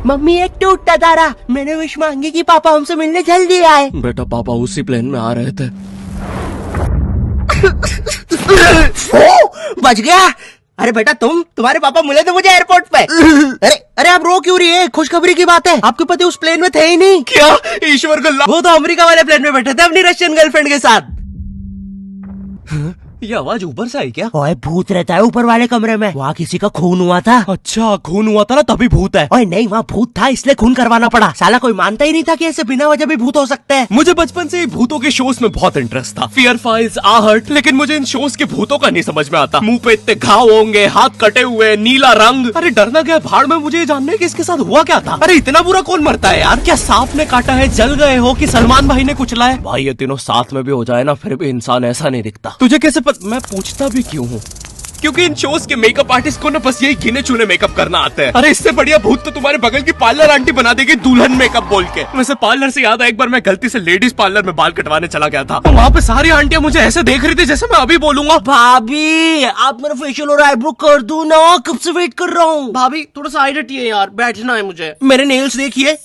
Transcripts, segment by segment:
Mummy एक टूटता तारा, मैंने विश मांगी कि पापा हमसे मिलने जल्दी आए। बेटा पापा उसी प्लेन में आ रहे थे। बच गया। अरे बेटा तुम्हारे पापा मिले थे मुझे एयरपोर्ट पे। अरे आप रो क्यों रही है? खुशखबरी की बात है, आपके पति उस प्लेन में थे ही नहीं। क्या? ईश्वर को वो तो अमेरिका वाले प्लेन में बैठे थे अपनी रशियन गर्लफ्रेंड के साथ। ये आवाज ऊपर से आई क्या? ओए भूत रहता है ऊपर वाले कमरे में, वहाँ किसी का खून हुआ था। अच्छा खून हुआ था ना तभी भूत है। ओए नहीं, वहाँ भूत था इसलिए खून करवाना पड़ा। साला कोई मानता ही नहीं था कि ऐसे बिना वजह भी भूत हो सकते हैं। मुझे बचपन से ही भूतों के शोज में बहुत इंटरेस्ट था, फियर फाइल्स, आहट, लेकिन मुझे इन शोज के भूतों का नहीं समझ में आता। मुंह पे इतने घाव होंगे, हाथ कटे हुए, नीला रंग। अरे डरना क्या भाड़ में, मुझे जानना है कि इसके साथ हुआ क्या था। अरे इतना बुरा कौन मरता है यार? क्या सांप ने काटा है, जल गए हो कि सलमान भाई ने कुचला है? भाई ये तीनों साथ में भी हो जाए ना फिर भी इंसान ऐसा नहीं दिखता। तुझे कैसे मैं पूछता भी क्यों हूँ? क्योंकि इन शोज के मेकअप आर्टिस्ट को ना बस यही गिने चुने मेकअप करना आता है। अरे इससे बढ़िया भूत तो तुम्हारे बगल की पार्लर आंटी बना देगी दुल्हन मेकअप बोल के। वैसे पार्लर से याद है, एक बार मैं गलती से लेडीज पार्लर में बाल कटवाने चला गया था, तो वहाँ पे सारी आंटियां मुझे ऐसे देख रही थी जैसे मैं अभी बोलूंगा भाभी आप मेरा फेशियल और आईब्रो कर दो ना, कब से वेट कर रहा हूँ। भाभी थोड़ा सा साइड हटिए यार, बैठना है मुझे। मेरे नेल्स देखिए,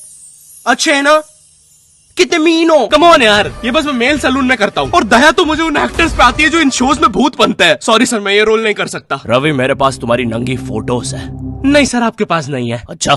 अच्छे है ना? कितने मीन हो। कम ऑन यार, ये बस मैं मेल सैलून में करता हूँ। और दया तो मुझे उन एक्टर्स पे आती है जो इन शोज में भूत बनते हैं। सॉरी सर, मैं ये रोल नहीं कर सकता। रवि मेरे पास तुम्हारी नंगी फोटोज है। नहीं सर आपके पास नहीं है। अच्छा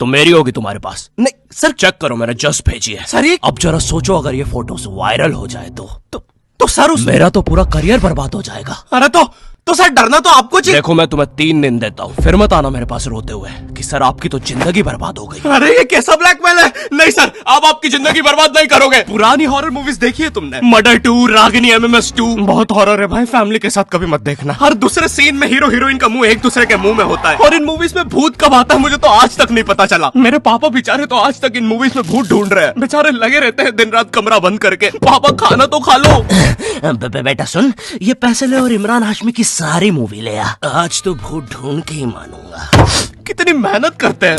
तो मेरी होगी तुम्हारे पास? नहीं सर। चेक करो, मैंने जस्ट भेजी है। सर अब जरा सोचो अगर ये फोटोज वायरल हो जाए तो सर मेरा तो पूरा करियर बर्बाद हो जाएगा। अरे तो सर डरना तो आपको चाहिए। देखो मैं तुम्हें 3 दिन देता हूँ, फिर मत आना मेरे पास रोते हुए कि सर आपकी तो जिंदगी बर्बाद हो गई। अरे ये कैसा ब्लैकमेल है? नहीं सर, आप आपकी जिंदगी बर्बाद नहीं करोगे। पुरानी हॉरर मूवीज देखी है तुमने? मर्डर 2, रागिनी, MMS 2, बहुत हॉरर है भाई, फैमिली के साथ कभी मत देखना। हर दूसरे सीन में हीरो हीरोइन का मुंह एक दूसरे के मुंह में होता है। और इन मूवीज में भूत कब आता है मुझे तो आज तक नहीं पता चला। मेरे पापा बेचारे तो आज तक इन मूवीज में भूत ढूंढ रहे हैं। बेचारे लगे रहते हैं दिन रात कमरा बंद करके। पापा खाना तो खा लो। बेटा सुन, ये पैसे ले और इमरान हाशमी की सारी मूवी ले आ। आज तो भूत ढूंढ के ही मानूंगा। कितनी मेहनत करते हैं।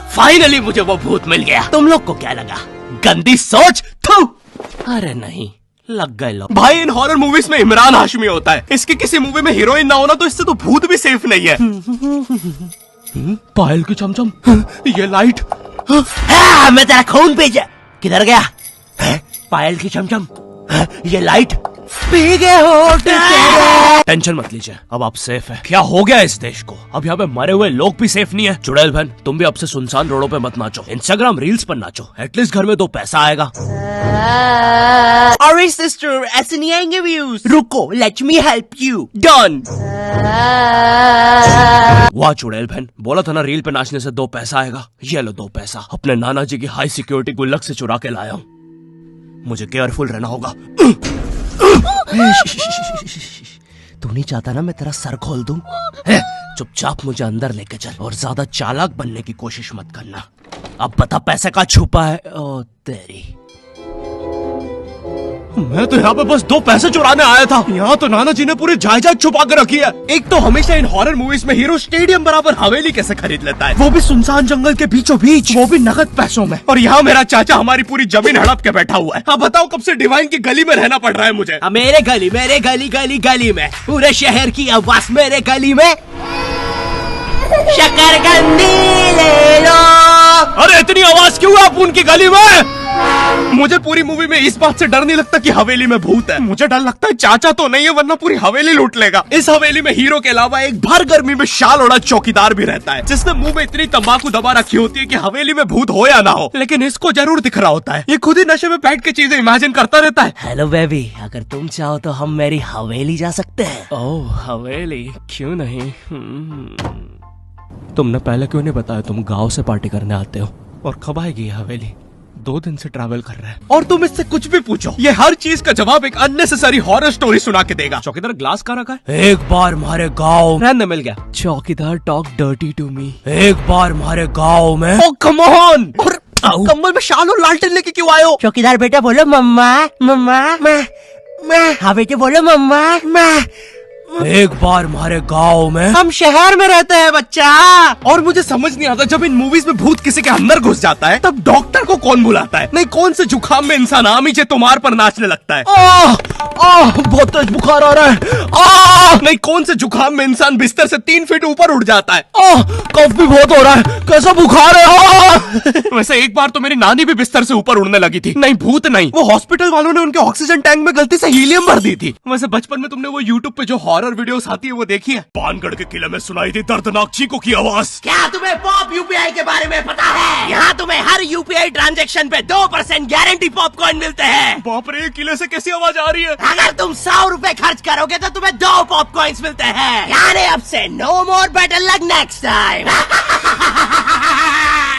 फाइनली मुझे वो भूत मिल गया। तुम लोग को क्या लगा? गंदी सोच। थू। अरे नहीं, लग गए लोग। भाई इन हॉरर मूवीज में इमरान हाशमी होता है, इसकी किसी मूवी में हीरोइन ना होना तो इससे तो भूत भी सेफ नहीं है। पायल की चमचम, ये लाइट। मैं तेरा खून भेजा। किधर गया? पायल की चमचम, ये लाइट पी गए हो। टेंशन मत लीजिए, अब आप सेफ है। क्या हो गया इस देश को? अब यहाँ पे मरे हुए लोग भी सेफ नहीं है। चुड़ैल बहन तुम भी अब से सुनसान रोडों पे मत नाचो, इंस्टाग्राम रील्स पर नाचो, एटलीस्ट घर में 2 पैसा आएगा। अरे सिस्टर ऐसे नहीं आएंगे व्यूज। रुको, let me help you. Done. वाह चुड़ैल बहन, बोला था ना रील पे नाचने से 2 पैसा आएगा। ये लो 2 पैसा, अपने नाना जी की हाई सिक्योरिटी गुल्लक से चुरा के लाया हूँ। मुझे केयरफुल रहना होगा। तू नहीं चाहता ना मैं तेरा सर खोल दूं? चुपचाप मुझे अंदर लेके चल और ज्यादा चालाक बनने की कोशिश मत करना। अब बता पैसे का छुपा है। ओ तेरी, मैं तो यहाँ पे बस 2 पैसे चुराने आया था। यहाँ तो नाना जी ने पूरी जायदाद छुपा कर रखी है। एक तो हमेशा इन हॉरर मूवीज में हीरो स्टेडियम बराबर हवेली कैसे खरीद लेता है, वो भी सुनसान जंगल के बीचों बीच, वो भी नगद पैसों में। और यहाँ मेरा चाचा हमारी पूरी जमीन हड़प के बैठा हुआ है। अब बताओ कब से डिवाइन की गली में रहना पड़ रहा है मुझे। मेरे गली में पूरे शहर की आवाज मेरे गली में। शकरकंदी ले लो। अरे इतनी आवाज क्यों है आप उनकी गली में? मुझे पूरी मूवी में इस बात से डर नहीं लगता कि हवेली में भूत है, मुझे डर लगता है चाचा तो नहीं है वरना पूरी हवेली लूट लेगा। इस हवेली में हीरो के अलावा एक भर गर्मी में शाल ओढ़ा चौकीदार भी रहता है, जिसने मुंह में इतनी तंबाकू दबा रखी होती है कि हवेली में भूत हो या ना हो, लेकिन इसको जरूर दिख रहा होता है। ये खुद ही नशे में बैठ के चीजें इमेजिन करता रहता है। हेलो बेबी, अगर तुम चाहो तो हम मेरी हवेली जा सकते हैं। ओह हवेली, क्यों नहीं? तुमने पहले क्यों नहीं बताया तुम गाँव से पार्टी करने आते हो? और कब आएगी ये हवेली? 2 दिन से ट्रैवल कर रहा है और तुम इससे कुछ भी पूछो, ये हर चीज का जवाब एक अननेसेसरी हॉरर स्टोरी सुना के देगा। चौकीदार ग्लास कहाँ रखा है? एक बार हमारे गाँव रहने मिल गया। चौकीदार टॉक डर्टी टू मी। एक बार हमारे गाँव में। ओह कम ऑन। और कंबल में शाल और लालटेन लेके क्यों आए हो? चौकीदार बेटा बोलो मम्मा मम्मा। मैं। हाँ बेटे बोलो मम्मा। एक बार हमारे गांव में हम शहर में रहते हैं बच्चा। और मुझे समझ नहीं आता, जब इन मूवीज में भूत किसी के अंदर घुस जाता है तब डॉक्टर को कौन बुलाता है? नहीं, कौन से जुकाम में इंसान आमीचे तुम्हार पर नाचने लगता है? बहुत तेज बुखार आ रहा है। नहीं, कौन से जुकाम में इंसान बिस्तर से 3 फीट ऊपर उठ जाता है? कफ भी बहुत हो रहा है, कैसा बुखार है? वैसे एक बार तो मेरी नानी भी बिस्तर से ऊपर उड़ने लगी थी। नहीं, भूत नहीं, वो हॉस्पिटल वालों ने उनके ऑक्सीजन टैंक में गलती से हीलियम भर दी थी। वैसे बचपन में तुमने वो यूट्यूब पे जो हॉरर वीडियोस आती है वो देखी है? पानगढ़ के किले में सुनाई थी दर्दनाक चीखों की आवाज। क्या तुम्हें पॉप यूपीआई के बारे में पता है? यहाँ तुम्हें हर यूपीआई ट्रांजैक्शन पे 2% गारंटी पॉपकॉर्न मिलते हैं। बाप रे, किले से कैसी आवाज आ रही है? अगर तुम 100 रुपए खर्च करोगे तो तुम्हें 2 पॉपकॉर्न्स मिलते हैं। यानी अब से no more better luck next time.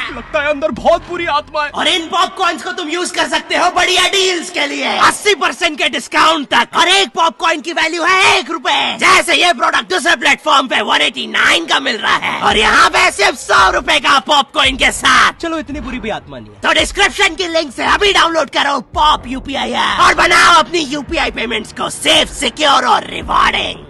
लगता है अंदर बहुत बुरी आत्मा है। और इन पॉपकॉर्न्स को तुम यूज कर सकते हो बढ़िया डील्स के लिए, 80% के डिस्काउंट तक। और एक पॉपकॉर्न की वैल्यू है 1 रुपए। जैसे ये प्रोडक्ट दूसरे प्लेटफॉर्म पे 189 का मिल रहा है और यहाँ पे सिर्फ 100 रुपए का पॉपकॉर्न के साथ। चलो, इतनी बुरी भी आत्मा नहीं है। तो डिस्क्रिप्शन की लिंक से अभी डाउनलोड करो पॉप यूपीआई ऐप और बनाओ अपनी यूपीआई पेमेंट्स को सेफ, सिक्योर और रिवॉर्डिंग।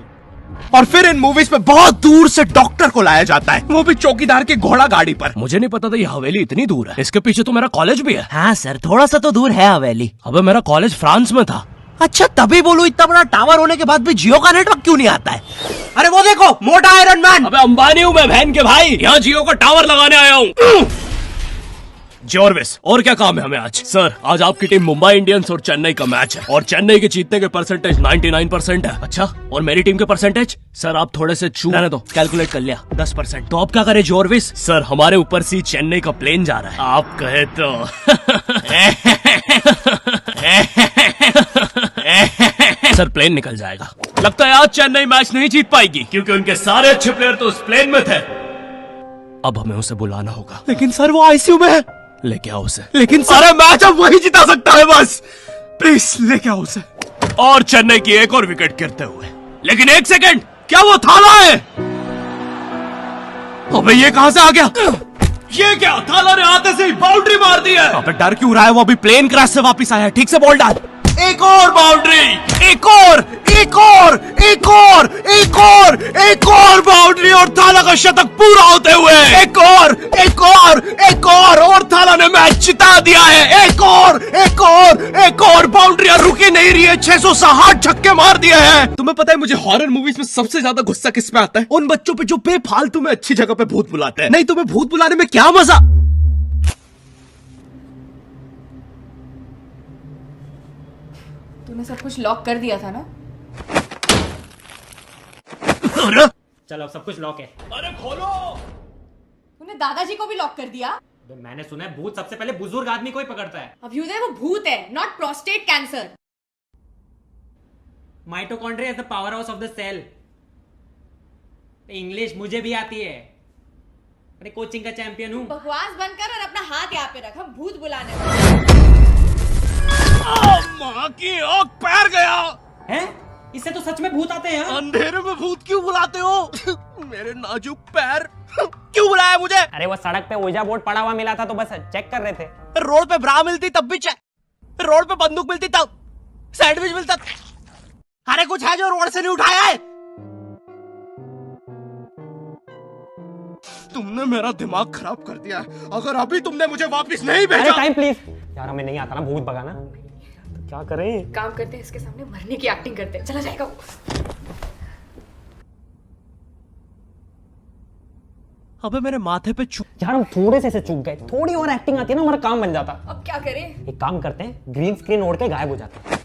और फिर इन मूवीज में बहुत दूर से डॉक्टर को लाया जाता है, वो भी चौकीदार की घोड़ा गाड़ी पर। मुझे नहीं पता था ये हवेली इतनी दूर है। इसके पीछे तो मेरा कॉलेज भी है। हाँ सर, थोड़ा सा तो दूर है हवेली। अबे, मेरा कॉलेज फ्रांस में था। अच्छा, तभी बोलूं इतना बड़ा टावर होने के बाद भी जियो का नेटवर्क क्यों नहीं आता है? अरे वो देखो, मोटा आयरन मैन। अबे अंबानी हूँ मैं बहन के भाई, यहाँ जियो का टावर लगाने आया हूँ। जॉर्विस, और क्या काम है हमें आज? सर, आज आपकी टीम मुंबई इंडियंस और चेन्नई का मैच है और चेन्नई के जीतने के परसेंटेज 99% है। अच्छा, और मेरी टीम के परसेंटेज? सर, आप थोड़े से रहने दो, कैलकुलेट कर लिया, 10%। तो आप क्या करें जॉर्विस? सर, हमारे ऊपर से चेन्नई का प्लेन जा रहा है। आप कहे तो सर, प्लेन निकल जाएगा। लगता है आज चेन्नई मैच नहीं जीत पाएगी क्योंकि उनके सारे अच्छे प्लेयर तो उस प्लेन में थे। अब हमें उसे बुलाना होगा। लेकिन सर, वो आईसीयू में है। लेके आओ उसे। लेकिन सारा मैच अब वही जिता सकता है, बस प्लीज लेके आओ उसे। और चेन्नई की एक और विकेट गिरते हुए। लेकिन 1 सेकंड, क्या वो थाला है? अबे, ये कहां से आ गया? ये क्या? थाला ने आते से ही बाउंड्री मार दी है। अबे, डर क्यों रहा है? वो अभी प्लेन क्रैश से वापस आया है। ठीक से बॉल डाल। एक और बाउंड्री, एक और, एक और, एक और, एक और, एक और बाउंड्री और थाला का शतक पूरा होते हुए एक और, एक और, एक और थाला ने मैच जिता दिया है। एक और, एक और, एक और बाउंड्री रुकी नहीं रही है। 660 छक्के मार दिए हैं। तुम्हें पता है मुझे हॉरर मूवीज में सबसे ज्यादा गुस्सा किस पे आता है? उन बच्चों पे जो बेफालतू में अच्छी जगह पे भूत बुलाते हैं। नहीं, तुम्हें भूत बुलाने में क्या मजा? तूने सब कुछ लॉक कर दिया था ना? चलो, अब सब कुछ लॉक है। अरे खोलो। तूने दादाजी को भी लॉक कर दिया? मैंने सुना है भूत सबसे पहले बुजुर्ग आदमी को ही पकड़ता है। अभ्युदय, वो भूत है, not prostate cancer. Mitochondria is the powerhouse of the cell. English मुझे भी आती है, अरे कोचिंग का चैंपियन हूँ। बकवास बंद कर और अपना हाथ यहाँ पे रख, हम भूत बुलाने वाले। माँ की आँख पैर गया। हैं? इससे तो सच में भूत आते हैं। अंधेरे में भूत क्यों बुलाते हो? मेरे नाजुक पैर। क्यों बुलाया मुझे? अरे वो सड़क पे ओजा बोर्ड पड़ा हुआ मिला था तो बस चेक कर रहे थे। रोड पे ब्रा मिलती तब भी चेक, रोड पे बंदूक मिलती तब, सैंडविच मिलता। अरे कुछ है जो रोड से नहीं उठाया है? तुमने मेरा दिमाग खराब कर दिया है। अगर अभी तुमने मुझे वापस नहीं भेजा। टाइम प्लीज यार, हमें नहीं आता ना भूत भगाना, तो क्या करें? काम करते हैं, इसके सामने मरने की एक्टिंग करते हैं। चला जाएगा वो। अबे, मेरे माथे पे यार हम थोड़े से चूक गए, थोड़ी और एक्टिंग आती है ना, हमारा काम बन जाता। अब क्या करें? एक काम करते हैं, ग्रीन स्क्रीन ओढ़ के गायब हो जाते हैं।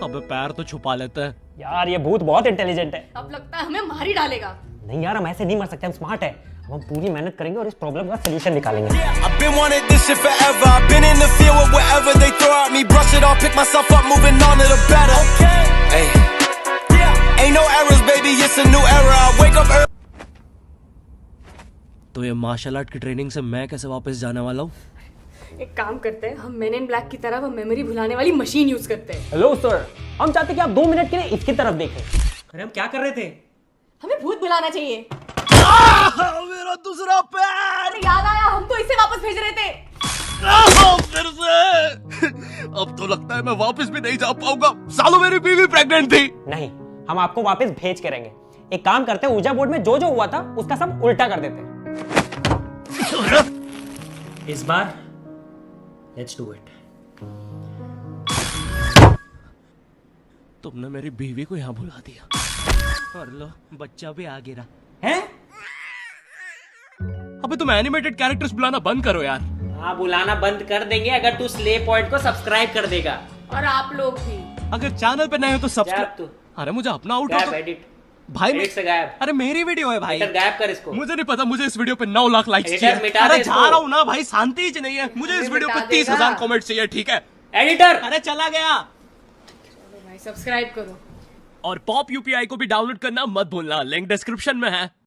अबे, पैर तो छुपा लेते हैं। यार ये भूत बहुत इंटेलिजेंट है। अब लगता है हमें मार ही डालेगा। नहीं यार, हम ऐसे नहीं मर सकते, हम स्मार्ट है। अब हम पूरी मेहनत करेंगे और इस प्रॉब्लम का सलूशन निकालेंगे। I've been wanting this shit forever. I've been in the field with whatever they throw at me. Brush it off, pick myself up, moving on to the better. Hey, ain't no errors, baby. It's a new era. I wake up early. तो ये martial art की training से मैं कैसे वापस जाने वाला हूँ? एक काम करते हैं, हम मेन इन ब्लैक की तरह वो मेमोरी भुलाने वाली मशीन यूज करते हैं। हेलो सर, हम चाहते कि आप 2 मिनट के लिए इसकी तरफ देखें। अरे हम क्या कर रहे थे? हमें भूत बुलाना चाहिए। मेरा दूसरा पैर। अरे याद आया, हम तो इसे वापस भेज रहे थे। फिर से। अब तो लगता है मैं वापस भी नहीं जा पाऊंगा। सालों मेरी बीवी प्रेग्नेंट थी। नहीं, हम आपको वापस भेज के रहेंगे। एक काम करते हैं, ऊर्जा बोर्ड में जो जो हुआ था उसका सब उल्टा कर देते हैं। इस बार लेट्स डू इट। तुमने मेरी बीवी को यहाँ बुला दिया और लो बच्चा भी आ गिरा हैं? अबे तुम एनिमेटेड कैरेक्टर्स बुलाना बंद करो यार। हाँ, बुलाना बंद कर देंगे अगर तू स्ले पॉइंट को सब्सक्राइब कर देगा। और आप लोग भी। अगर चैनल पे नए हो तो गायब सब्सक्राइब। तू। अरे मुझे अपना आउट गायब एडिट। भाई एडिट से गायब। अरे मेरी वीडियो है भाई। एडिटर गायब कर इसको। मुझे नहीं पता, मुझे इस वीडियो पे 9 लाख लाइक्स एडिटर चाहिए। मिटा अरे दे जा इसको। रहा हूँ ना भाई, शांति ही नहीं है। मुझे इस वीडियो पे मिटा 30,000 देगा। कमेंट चाहिए, ठीक है? एडिटर। अरे चला गया। भाई सब्सक्राइब करो। और पॉप यूपीआई को भी डाउनलोड करना मत भूलना, लिंक डिस्क्रिप्शन में है।